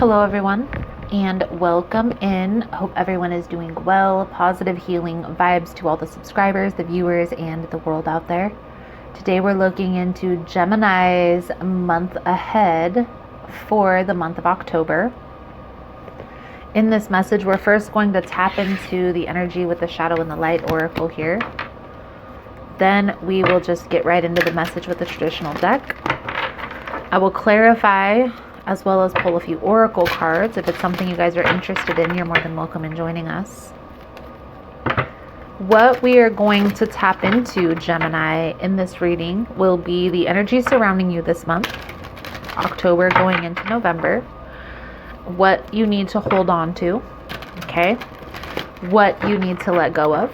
Hello everyone and welcome in. Hope everyone is doing well. Positive healing vibes to all the subscribers, the viewers, and the world out there. Today we're looking into Gemini's month ahead for the month of October. In this message, we're first going to tap into the energy with the shadow and the light oracle here. Then we will just get right into the message with the traditional deck. I will clarify as well as pull a few oracle cards. If it's something you guys are interested in, you're more than welcome in joining us. What we are going to tap into, Gemini, in this reading will be the energy surrounding you this month, October going into November, what you need to hold on to, okay, what you need to let go of,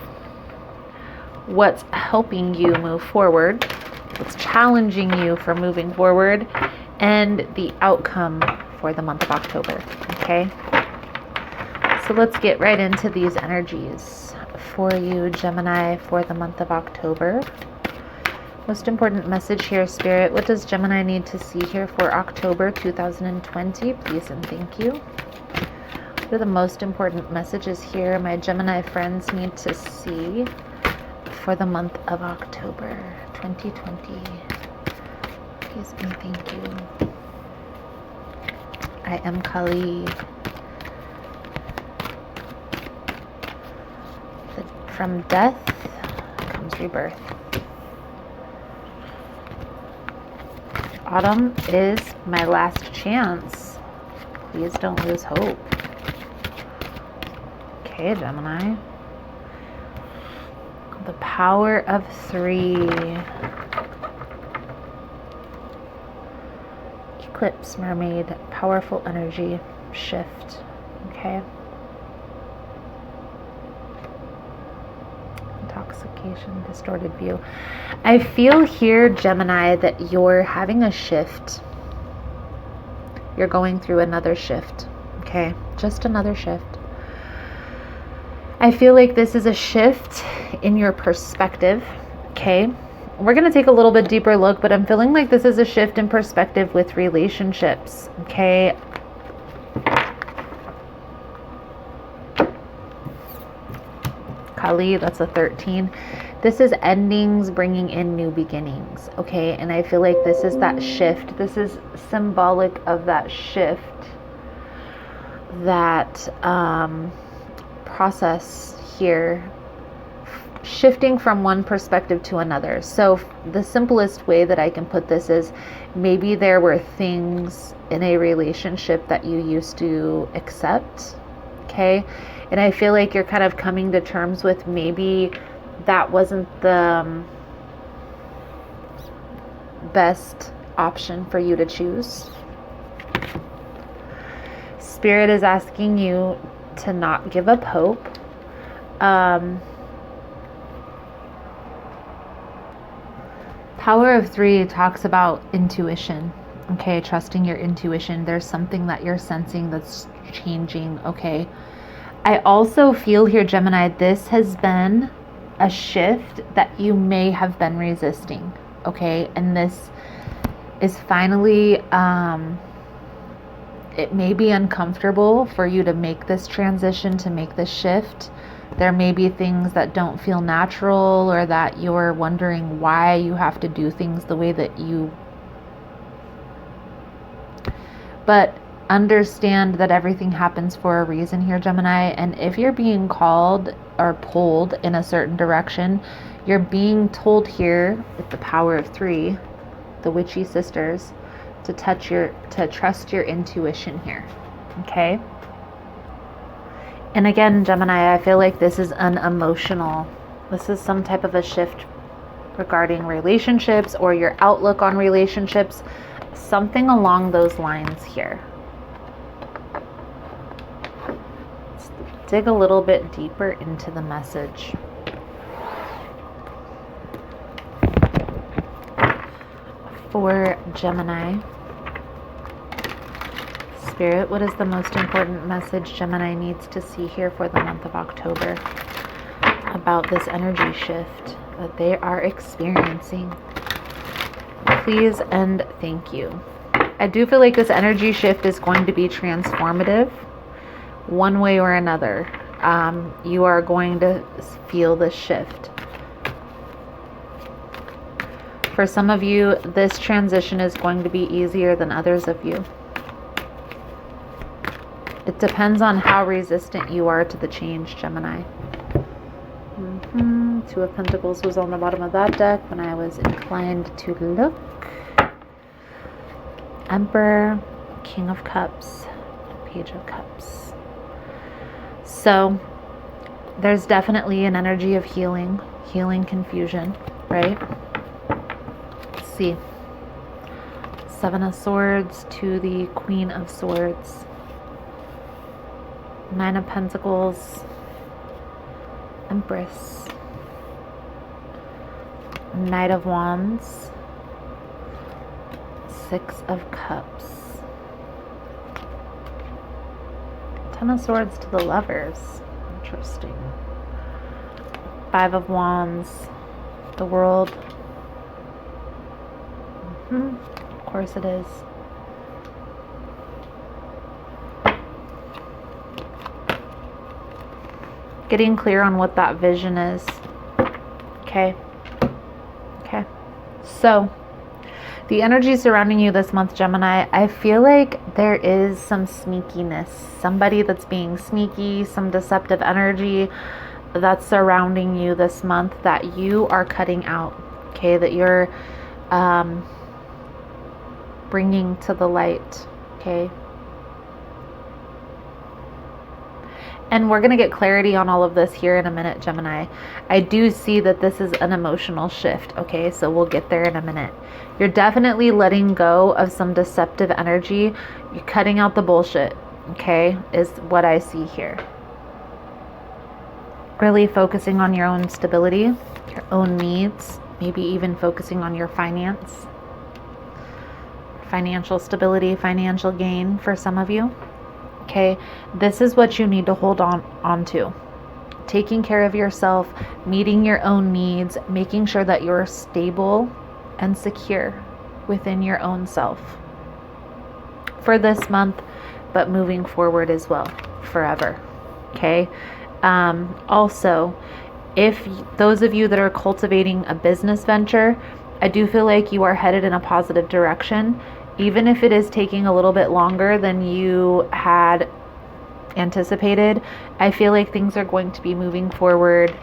what's helping you move forward, what's challenging you for moving forward, and the outcome for the month of October, okay? So let's get right into these energies for you, Gemini, for the month of October. Most important message here, Spirit. What does Gemini need to see here for October 2020? Please and thank you. What are the most important messages here my Gemini friends need to see for the month of October 2020? Please and thank you. I am Kali. From death comes rebirth. Autumn is my last chance. Please don't lose hope. Okay, Gemini. The power of 3. Eclipse, mermaid, powerful energy, shift, okay? Intoxication, distorted view. I feel here, Gemini, that you're having a shift. You're going through another shift, okay? Just another shift. I feel like this is a shift in your perspective, okay? We're going to take a little bit deeper look, but I'm feeling like this is a shift in perspective with relationships, okay? Kali, that's a 13. This is endings bringing in new beginnings, okay? And I feel like this is that shift. This is symbolic of that shift, that process here, shifting from one perspective to another. So the simplest way that I can put this is maybe there were things in a relationship that you used to accept, okay? And I feel like you're kind of coming to terms with maybe that wasn't the best option for you to choose. Spirit is asking you to not give up hope. Power of 3 talks about intuition, okay? Trusting your intuition. There's something that you're sensing that's changing, okay? I also feel here, Gemini, this has been a shift that you may have been resisting, okay? And this is finally, it may be uncomfortable for you to make this transition, to make this shift. There may be things that don't feel natural, or that you're wondering why you have to do things the way that you. But understand that everything happens for a reason here, Gemini. And if you're being called or pulled in a certain direction, you're being told here with the power of 3, the witchy sisters, to trust your intuition here, okay? And again, Gemini, I feel like this is this is some type of a shift regarding relationships or your outlook on relationships, something along those lines here. Let's dig a little bit deeper into the message. For Gemini, Spirit, what is the most important message Gemini needs to see here for the month of October about this energy shift that they are experiencing? Please and thank you. I do feel like this energy shift is going to be transformative one way or another. You are going to feel this shift. For some of you, this transition is going to be easier than others of you. It depends on how resistant you are to the change, Gemini. Two of Pentacles was on the bottom of that deck when I was inclined to look. Emperor, King of Cups, Page of Cups. So there's definitely an energy of healing confusion, right? Let's see. Seven of Swords to the Queen of Swords. Nine of Pentacles, Empress, Knight of Wands, Six of Cups, Ten of Swords to the Lovers. Interesting. Five of Wands, the World. Of course it is. Getting clear on what that vision is. Okay. So, the energy surrounding you this month, Gemini, I feel like there is some sneakiness. Somebody that's being sneaky, some deceptive energy that's surrounding you this month that you are cutting out. Okay, that you're bringing to the light. Okay. And we're going to get clarity on all of this here in a minute, Gemini. I do see that this is an emotional shift, okay? So we'll get there in a minute. You're definitely letting go of some deceptive energy. You're cutting out the bullshit, okay, is what I see here. Really focusing on your own stability, your own needs, maybe even focusing on your financial stability, financial gain for some of you. Okay, this is what you need to hold on to. Taking care of yourself, meeting your own needs, making sure that you're stable and secure within your own self for this month, but moving forward as well, forever. Okay. Also, if those of you that are cultivating a business venture, I do feel like you are headed in a positive direction. Even if it is taking a little bit longer than you had anticipated, I feel like things are going to be moving forward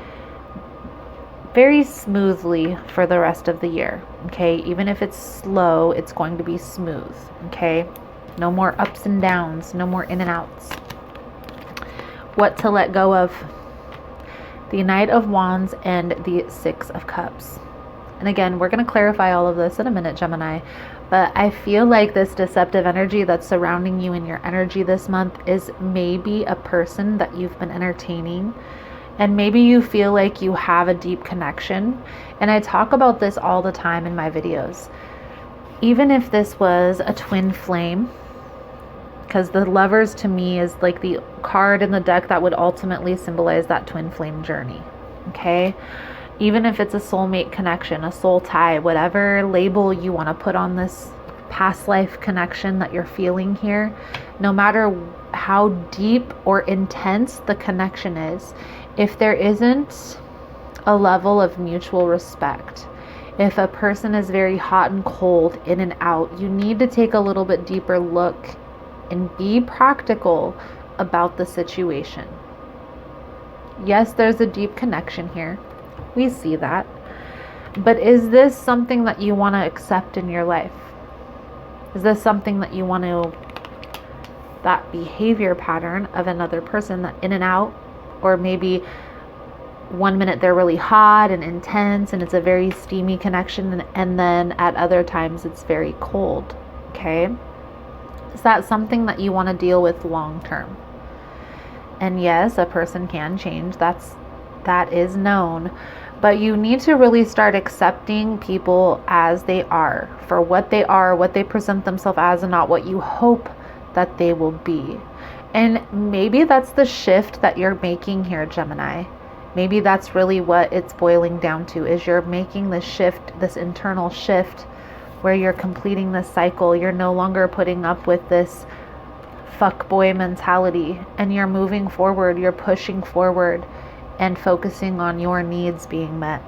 very smoothly for the rest of the year. Okay, even if it's slow, it's going to be smooth. Okay, no more ups and downs, no more in and outs. What to let go of? The Knight of Wands and the Six of Cups. And again, we're going to clarify all of this in a minute, Gemini. But I feel like this deceptive energy that's surrounding you in your energy this month is maybe a person that you've been entertaining. And maybe you feel like you have a deep connection. And I talk about this all the time in my videos. Even if this was a twin flame, because the Lovers to me is like the card in the deck that would ultimately symbolize that twin flame journey. Okay? Even if it's a soulmate connection, a soul tie, whatever label you want to put on this past life connection that you're feeling here, no matter how deep or intense the connection is, if there isn't a level of mutual respect, if a person is very hot and cold, in and out, you need to take a little bit deeper look and be practical about the situation. Yes, there's a deep connection here. We see that. But is this something that you want to accept in your life? Is this something that you want to, that behavior pattern of another person, that in and out, or maybe 1 minute they're really hot and intense and it's a very steamy connection, and then at other times it's very cold, okay? Is that something that you want to deal with long term? And yes, a person can change. That is known. But you need to really start accepting people as they are, for what they are, what they present themselves as, and not what you hope that they will be. And maybe that's the shift that you're making here, Gemini. Maybe that's really what it's boiling down to, is you're making this shift, this internal shift where you're completing this cycle. You're no longer putting up with this fuckboy mentality, and you're moving forward, you're pushing forward and focusing on your needs being met.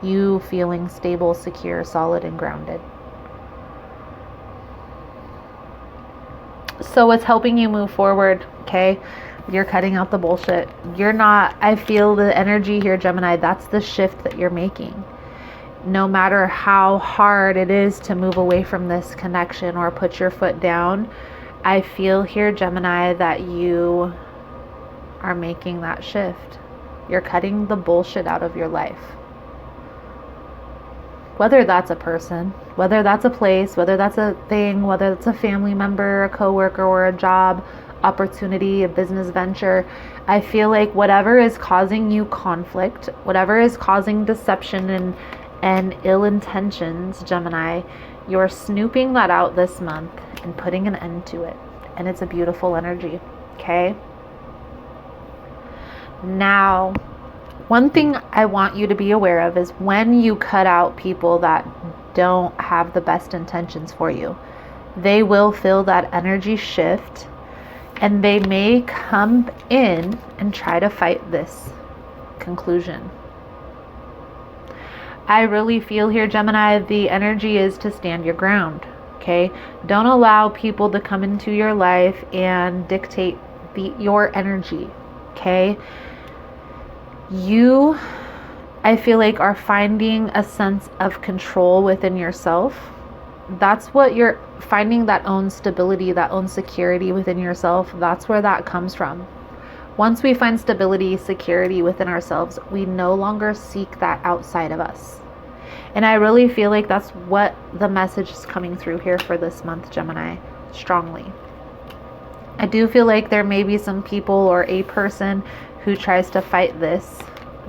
You feeling stable, secure, solid, and grounded. So it's helping you move forward, okay? You're cutting out the bullshit. You're not, I feel the energy here, Gemini, that's the shift that you're making. No matter how hard it is to move away from this connection or put your foot down, I feel here, Gemini, that you are making that shift. You're cutting the bullshit out of your life. Whether that's a person, whether that's a place, whether that's a thing, whether it's a family member, a coworker, or a job opportunity, a business venture, I feel like whatever is causing you conflict, whatever is causing deception and ill intentions, Gemini, you're snooping that out this month and putting an end to it. And it's a beautiful energy, okay? Now, one thing I want you to be aware of is when you cut out people that don't have the best intentions for you, they will feel that energy shift, and they may come in and try to fight this conclusion. I really feel here, Gemini, the energy is to stand your ground, okay? Don't allow people to come into your life and dictate your energy, okay? You, I feel like, are finding a sense of control within yourself. That's what you're finding, that own stability, that own security within yourself. That's where that comes from. Once we find stability, security within ourselves, we no longer seek that outside of us. And I really feel like that's what the message is coming through here for this month, Gemini, strongly. I do feel like there may be some people or a person who tries to fight this.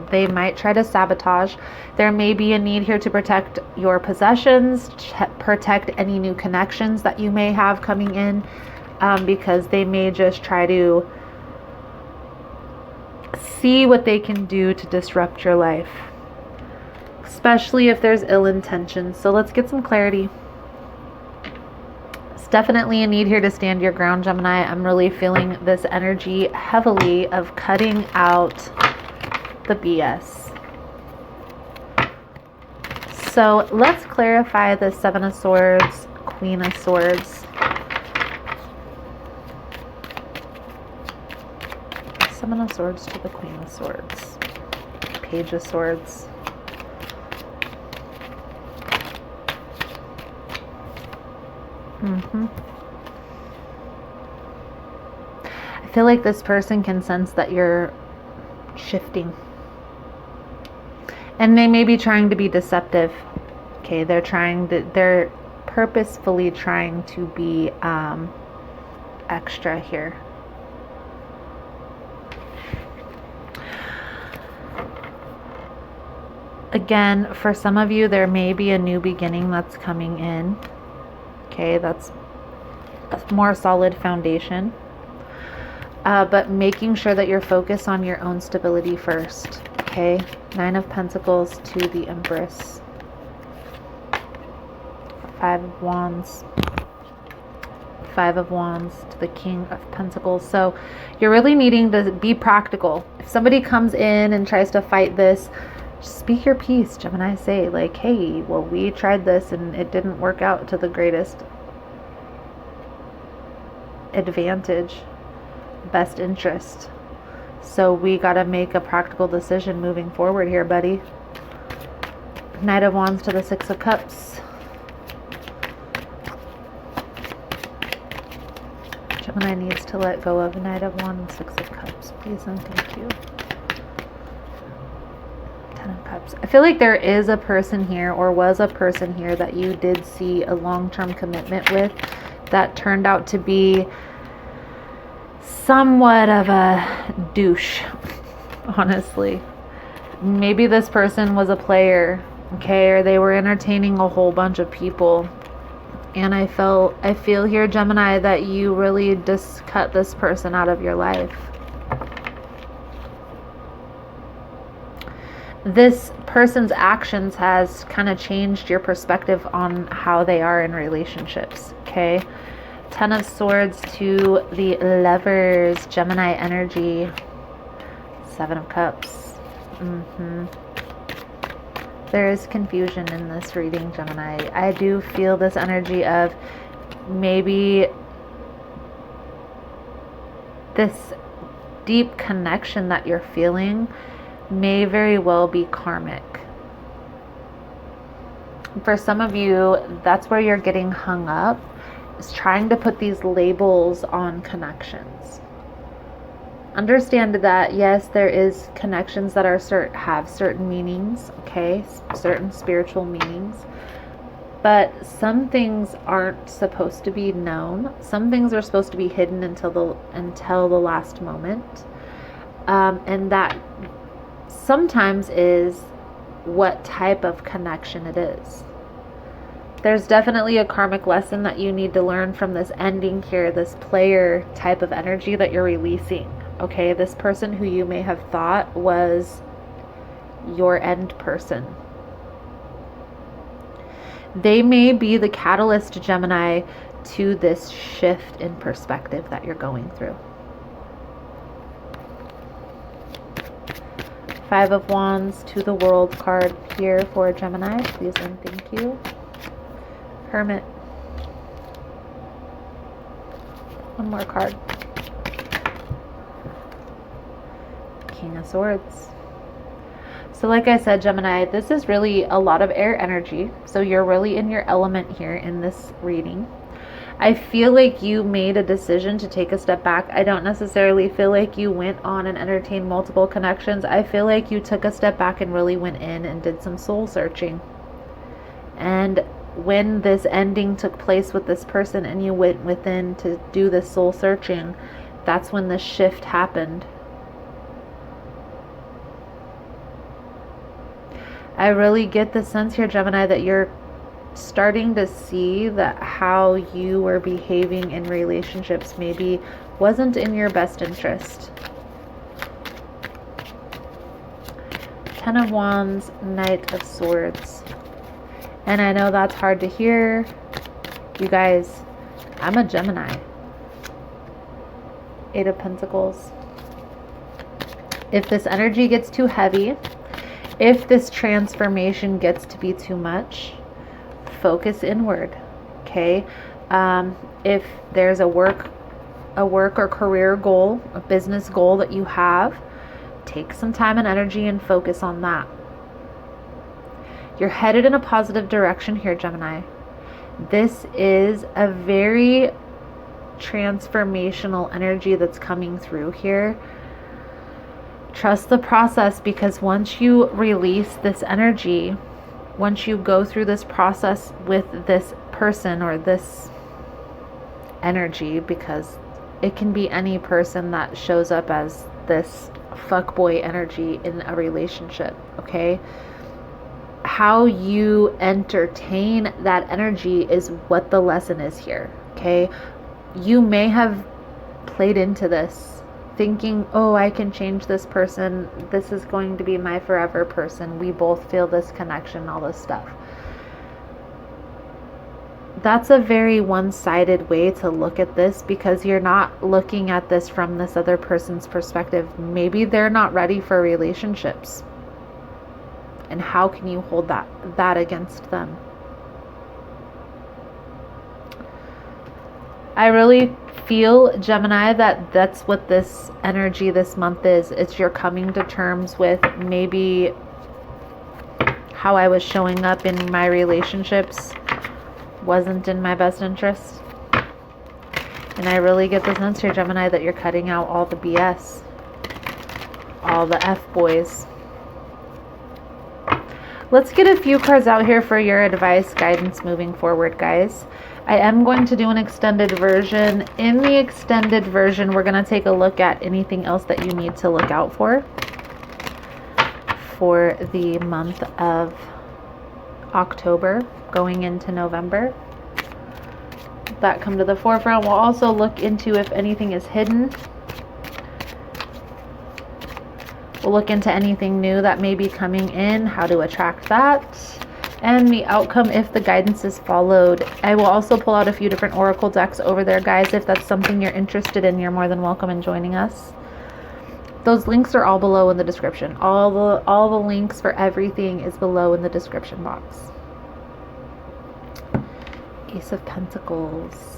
They might try to sabotage. There may be a need here to protect your possessions, protect any new connections that you may have coming in, because they may just try to see what they can do to disrupt your life, especially if there's ill intentions. So let's get some clarity. It's definitely a need here to stand your ground, Gemini. I'm really feeling this energy heavily of cutting out the BS. So let's clarify the Seven of Swords, Queen of Swords. Seven of Swords to the Queen of Swords. Page of Swords. I feel like this person can sense that you're shifting. And they may be trying to be deceptive. Okay, they're purposefully trying to be extra here. Again, for some of you, there may be a new beginning that's coming in. Okay, that's a more solid foundation. But making sure that you're focused on your own stability first. Okay, Nine of Pentacles to the Empress. Five of Wands. Five of Wands to the King of Pentacles. So you're really needing to be practical. If somebody comes in and tries to fight this, speak your piece, Gemini. Say like, hey, well, we tried this and it didn't work out to the greatest advantage, best interest. So we got to make a practical decision moving forward here, buddy. Knight of Wands to the Six of Cups. Gemini needs to let go of Knight of Wands, Six of Cups, please and thank you. Ten of Cups. I feel like there is a person here, or was a person here, that you did see a long-term commitment with that turned out to be somewhat of a douche, honestly. Maybe this person was a player, okay, or they were entertaining a whole bunch of people. And I feel here, Gemini, that you really just cut this person out of your life. this person's actions has kind of changed your perspective on how they are in relationships, okay? 10 of Swords to the Lovers, Gemini energy. 7 of Cups. There is confusion in this reading, Gemini. I do feel this energy of maybe this deep connection that you're feeling may very well be karmic. For some of you, that's where you're getting hung up, is trying to put these labels on connections. Understand that, yes, there is connections that are have certain meanings, okay, certain spiritual meanings, but some things aren't supposed to be known. Some things are supposed to be hidden until the last moment, and that sometimes is what type of connection it is. There's definitely a karmic lesson that you need to learn from this ending here, this player type of energy that you're releasing. Okay, this person who you may have thought was your end person. They may be the catalyst, Gemini, to this shift in perspective that you're going through. 5 of Wands to the World card here for Gemini, please and thank you. Hermit. One more card. King of Swords. So like I said, Gemini, this is really a lot of air energy. So you're really in your element here in this reading. I feel like you made a decision to take a step back. I don't necessarily feel like you went on and entertained multiple connections. I feel like you took a step back and really went in and did some soul searching. And when this ending took place with this person and you went within to do this soul searching, that's when the shift happened. I really get the sense here, Gemini, that you're starting to see that how you were behaving in relationships maybe wasn't in your best interest. 10 of Wands, Knight of Swords. And I know that's hard to hear. You guys, I'm a Gemini. 8 of Pentacles. If this energy gets too heavy, if this transformation gets to be too much, focus inward, okay? If there's a work or career goal, a business goal that you have, take some time and energy and focus on that. You're headed in a positive direction here, Gemini. This is a very transformational energy that's coming through here. Trust the process, because once you release this energy, once you go through this process with this person or this energy, because it can be any person that shows up as this fuckboy energy in a relationship, okay? How you entertain that energy is what the lesson is here, okay? You may have played into this thinking, oh, I can change this person. This is going to be my forever person. We both feel this connection, all this stuff. That's a very one-sided way to look at this, because you're not looking at this from this other person's perspective. Maybe they're not ready for relationships. And how can you hold that against them? I really feel, Gemini, that that's what this energy this month is. It's you're coming to terms with maybe how I was showing up in my relationships wasn't in my best interest. And I really get the sense here, Gemini, that you're cutting out all the BS, all the F-boys. Let's get a few cards out here for your advice, guidance moving forward, guys. I am going to do an extended version. In the extended version, we're going to take a look at anything else that you need to look out for the month of October going into November. That come to the forefront. We'll also look into if anything is hidden. We'll look into anything new that may be coming in, how to attract that, and the outcome if the guidance is followed. I will also pull out a few different oracle decks over there, guys. If that's something you're interested in, you're more than welcome in joining us. Those links are all below in the description. All the links for everything is below in the description box. Ace of Pentacles.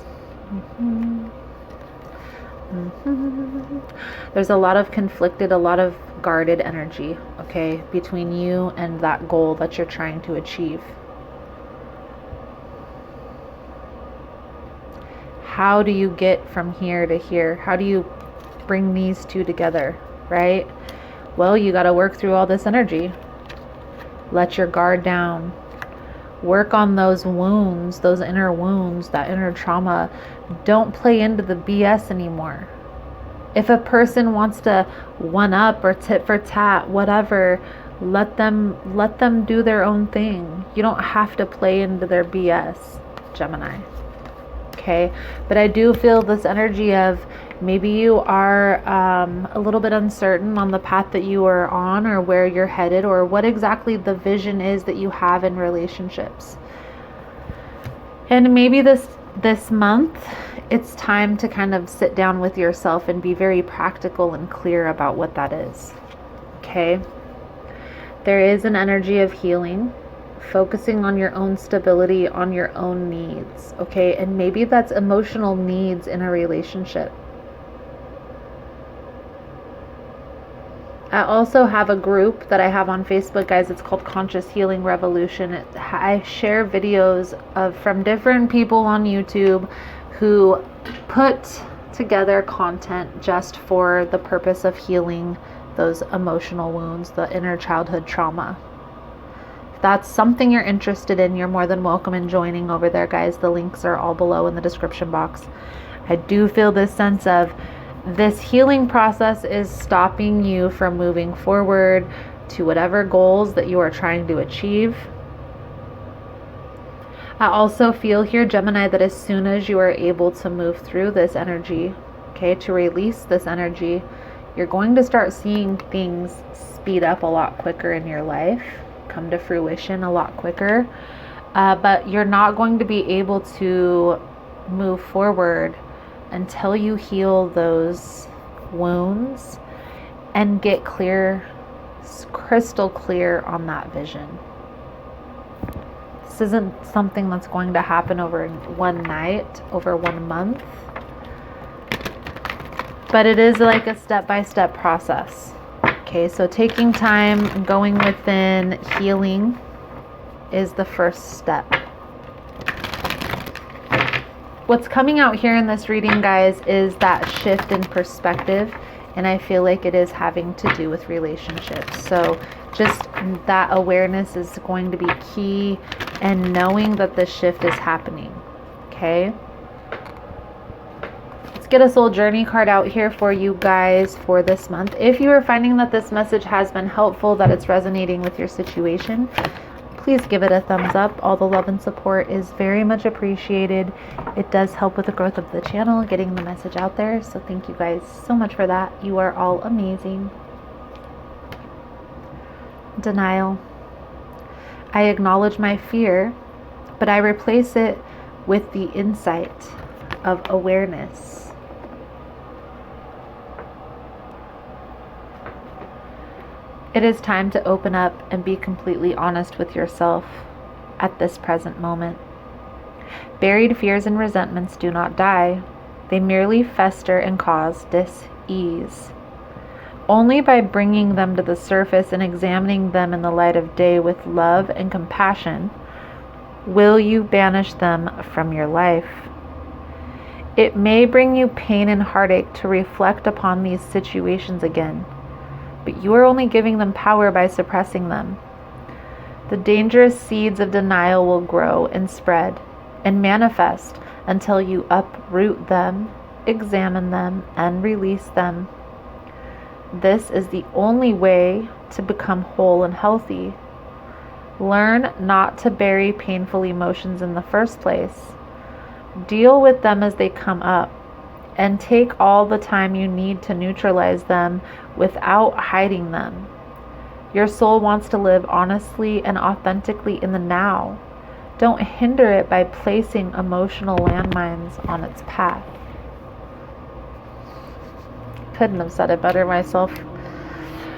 There's a lot of conflicted, a lot of guarded energy, okay, between you and that goal that you're trying to achieve. How do you get from here to here? How do you bring these two together, right? Well, you got to work through all this energy. Let your guard down. Work on those wounds, those inner wounds, that inner trauma. Don't play into the BS anymore. If a person wants to one up or tit for tat, whatever, let them do their own thing. You don't have to play into their BS, Gemini. Okay? But I do feel this energy of maybe you are a little bit uncertain on the path that you are on, or where you're headed, or what exactly the vision is that you have in relationships. And maybe this month, it's time to kind of sit down with yourself and be very practical and clear about what that is. Okay? There is an energy of healing, focusing on your own stability, on your own needs. Okay? And maybe that's emotional needs in a relationship. I also have a group that I have on Facebook, guys. It's called Conscious Healing Revolution. I share videos from different people on YouTube who put together content just for the purpose of healing those emotional wounds, the inner childhood trauma. If that's something you're interested in, you're more than welcome in joining over there, guys. The links are all below in the description box. I do feel this sense of this healing process is stopping you from moving forward to whatever goals that you are trying to achieve. I also feel here, Gemini, that as soon as you are able to move through this energy, okay, to release this energy, you're going to start seeing things speed up a lot quicker in your life, come to fruition a lot quicker. But you're not going to be able to move forward until you heal those wounds and get clear, crystal clear on that vision. This isn't something that's going to happen over one night, over 1 month, but it is like a step-by-step process. Okay, so taking time and going within, healing is the first step. What's coming out here in this reading, guys, is that shift in perspective, and I feel like it is having to do with relationships. So just that awareness is going to be key, and knowing that the shift is happening. Okay? Let's get a soul journey card out here for you guys for this month. If you are finding that this message has been helpful, that it's resonating with your situation, please give it a thumbs up. All the love and support is very much appreciated. It does help with the growth of the channel, getting the message out there. So thank you guys so much for that. You are all amazing. Denial. I acknowledge my fear, but I replace it with the insight of awareness. It is time to open up and be completely honest with yourself at this present moment. Buried fears and resentments do not die. They merely fester and cause dis-ease. Only by bringing them to the surface and examining them in the light of day with love and compassion will you banish them from your life. It may bring you pain and heartache to reflect upon these situations again, but you are only giving them power by suppressing them. The dangerous seeds of denial will grow and spread and manifest until you uproot them, examine them, and release them. This is the only way to become whole and healthy. Learn not to bury painful emotions in the first place. Deal with them as they come up and take all the time you need to neutralize them without hiding them. Your soul wants to live honestly and authentically in the now. Don't hinder it by placing emotional landmines on its path. Couldn't have said it better myself.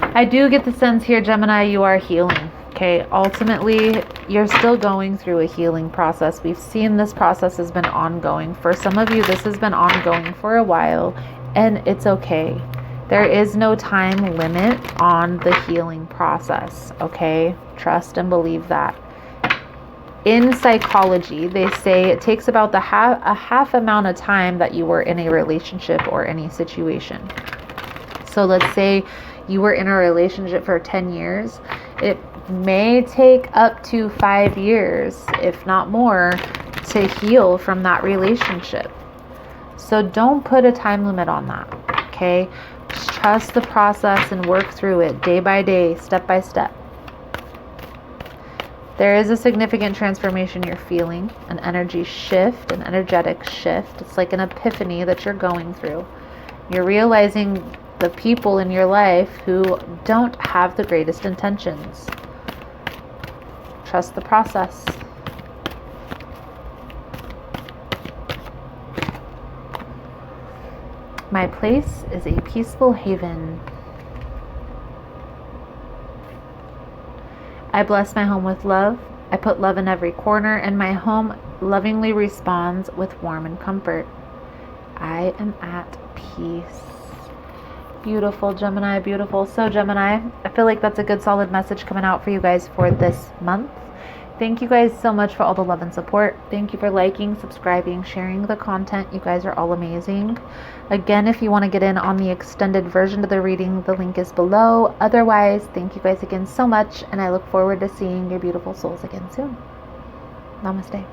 I do get the sense here, Gemini, you are healing. Okay, ultimately, you're still going through a healing process. We've seen this process has been ongoing. For some of you, this has been ongoing for a while, and it's okay. There is no time limit on the healing process, okay? Trust and believe that. In psychology, they say it takes about a half amount of time that you were in a relationship or any situation. So let's say you were in a relationship for 10 years. It may take up to 5 years, if not more, to heal from that relationship. So don't put a time limit on that, okay? Just trust the process and work through it day by day, step by step. There is a significant transformation you're feeling, an energy shift, an energetic shift. It's like an epiphany that you're going through. You're realizing the people in your life who don't have the greatest intentions. Trust the process. My place is a peaceful haven. I bless my home with love. I put love in every corner, and my home lovingly responds with warmth and comfort. I am at peace. Beautiful, Gemini, beautiful. So, Gemini, I feel like that's a good solid message coming out for you guys for this month. Thank you guys so much for all the love and support. Thank you for liking, subscribing, sharing the content. You guys are all amazing. Again, if you want to get in on the extended version of the reading, the link is below. Otherwise, thank you guys again so much, and I look forward to seeing your beautiful souls again soon. Namaste.